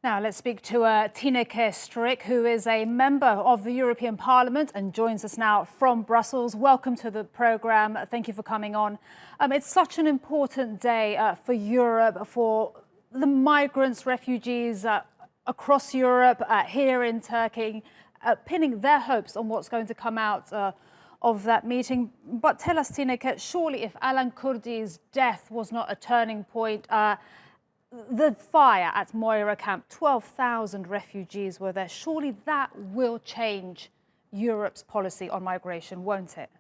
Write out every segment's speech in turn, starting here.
Now let's speak to Tineke Strik, who is a member of the European Parliament and joins us now from Brussels. Welcome to the programme. Thank you for coming on. It's such an important day for Europe, for the migrants, refugees across Europe, here in Turkey, pinning their hopes on what's going to come out of that meeting. But tell us, Tineke, surely if Alan Kurdi's death was not a turning point, the fire at Moira camp, 12,000 refugees were there. Surely that will change Europe's policy on migration, won't it?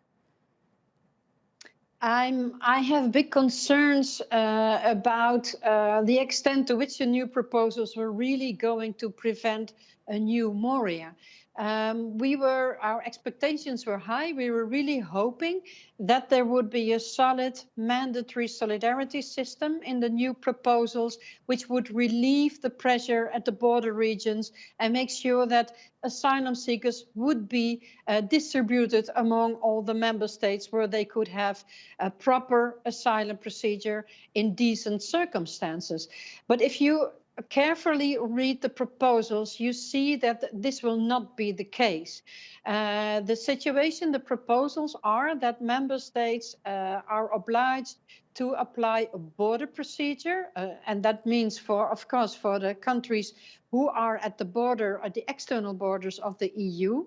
I have big concerns about the extent to which the new proposals were really going to prevent a new Moria. Our expectations were high. We were really hoping that there would be a solid mandatory solidarity system in the new proposals, which would relieve the pressure at the border regions and make sure that asylum seekers would be distributed among all the member states where they could have a proper asylum procedure in decent circumstances. But if you carefully read the proposals, you see that this will not be the case. The situation, the proposals are that member states are obliged to apply a border procedure, and that means, of course, for the countries who are at the border, at the external borders of the EU.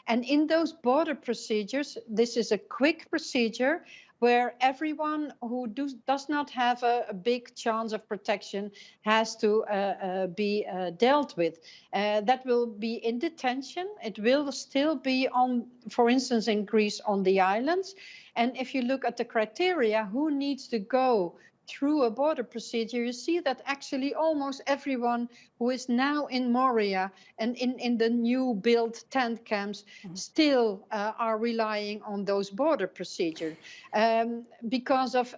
And in those border procedures, this is a quick procedure where everyone who does not have a big chance of protection has to be dealt with. That will be in detention. It will still be on, for instance, in Greece, on the islands. And if you look at the criteria, who needs to go through a border procedure, you see that actually almost everyone who is now in Moria and in the new built tent camps still are relying on those border procedures. Because of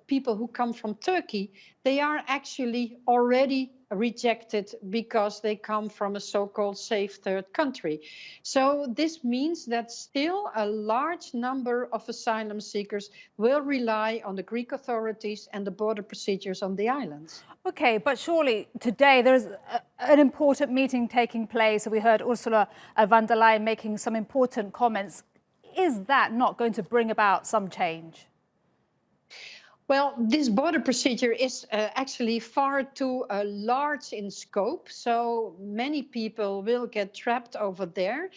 people who come from Turkey, they are actually already rejected because they come from a so-called safe third country. So this means that still a large number of asylum seekers will rely on the Greek authorities and the border procedures on the islands. Okay, but surely today there's an important meeting taking place. We heard Ursula von der Leyen making some important comments. Is that not going to bring about some change? Well, this border procedure is actually far too large in scope, so many people will get trapped over there.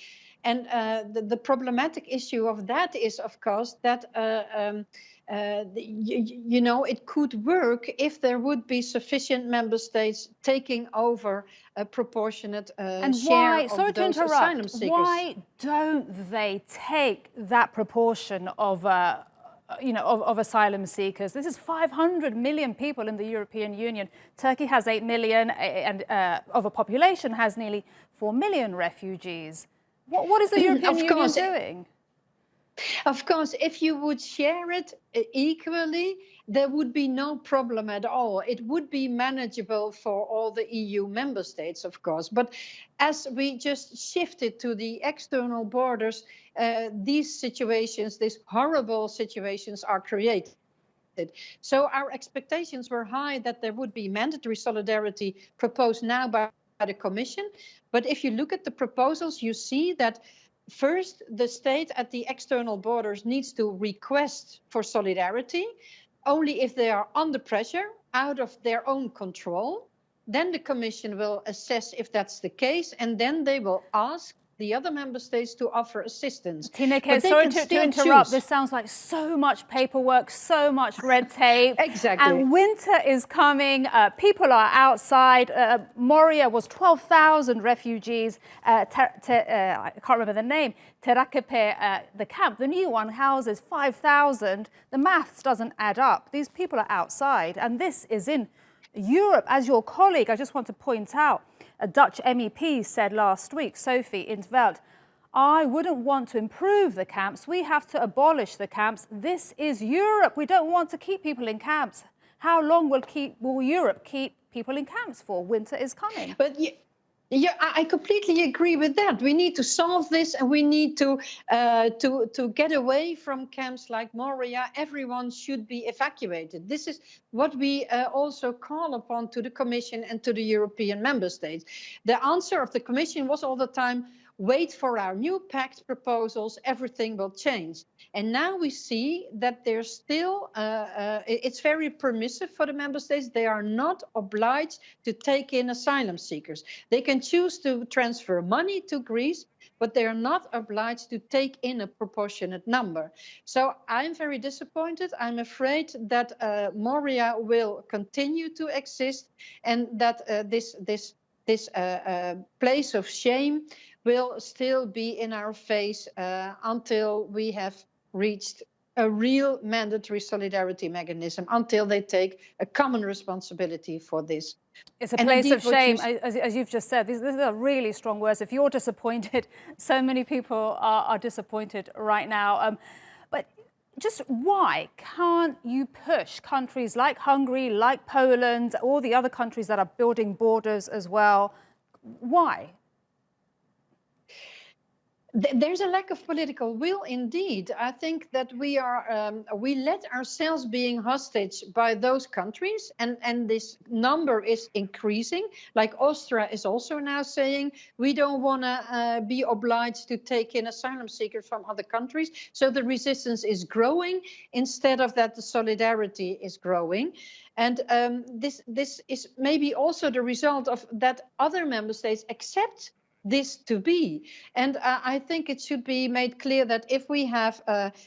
And the problematic issue of that is, of course, that it could work if there would be sufficient member states taking over a proportionate share of those asylum seekers. Why don't they take that proportion of asylum seekers? This is 500 million people in the European Union. Turkey has 8 million and of a population has nearly 4 million refugees. What is the European Union doing? Of course, if you would share it equally, there would be no problem at all. It would be manageable for all the EU member states, of course. But as we just shifted to the external borders, these situations, these horrible situations are created. So our expectations were high that there would be mandatory solidarity proposed now by the Commission. But if you look at the proposals, you see that first, the state at the external borders needs to request for solidarity only if they are under pressure, out of their own control. Then the Commission will assess if that's the case, and then they will ask the other member states to offer assistance. Tineke, sorry to interrupt. This sounds like so much paperwork, so much red tape. Exactly. And winter is coming. People are outside. Moria was 12,000 refugees. I can't remember the name. Terakepe, the camp, the new one, houses 5,000. The maths doesn't add up. These people are outside. And this is in Europe. As your colleague, I just want to point out, a Dutch MEP said last week, Sophie Unveils, I wouldn't want to improve the camps. We have to abolish the camps. This is Europe. We don't want to keep people in camps. How long will Europe keep people in camps for? Winter is coming. Yeah, I completely agree with that. We need to solve this, and we need to get away from camps like Moria. Everyone should be evacuated. This is what we also call upon to the Commission and to the European member states. The answer of the Commission was all the time, wait for our new pact proposals, everything will change. And now we see that there's still, it's very permissive for the member states. They are not obliged to take in asylum seekers. They can choose to transfer money to Greece, but they are not obliged to take in a proportionate number. So I'm very disappointed. I'm afraid that Moria will continue to exist, and that this place of shame will still be in our face until we have reached a real mandatory solidarity mechanism, until they take a common responsibility for this. It's a And place indeed, of shame, as you've just said. These are really strong words. If you're disappointed, so many people are disappointed right now. But just why can't you push countries like Hungary, like Poland, all the other countries that are building borders as well? Why? There's a lack of political will, indeed. I think that we let ourselves being hostage by those countries, and this number is increasing. Like Austria is also now saying we don't want to be obliged to take in asylum seekers from other countries. So the resistance is growing instead of that the solidarity is growing. And this is maybe also the result of that other member states accept this to be. And I think it should be made clear that if we have, an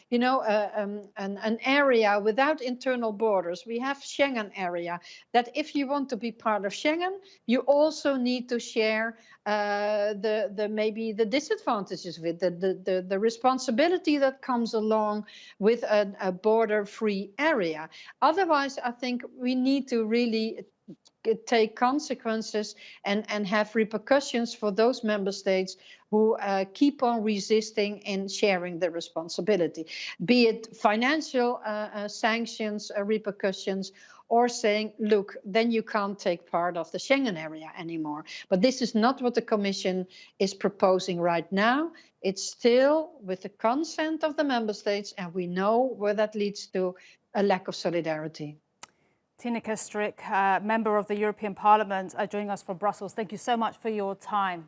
area without internal borders, we have Schengen area, that if you want to be part of Schengen, you also need to share maybe the disadvantages with the responsibility that comes along with a border-free area. Otherwise, I think we need to really take consequences and have repercussions for those member states who keep on resisting and sharing the responsibility, be it financial sanctions, repercussions, or saying, look, then you can't take part of the Schengen area anymore. But this is not what the Commission is proposing right now. It's still with the consent of the member states, and we know where that leads to, a lack of solidarity. Tineke Strik, member of the European Parliament, joining us from Brussels. Thank you so much for your time.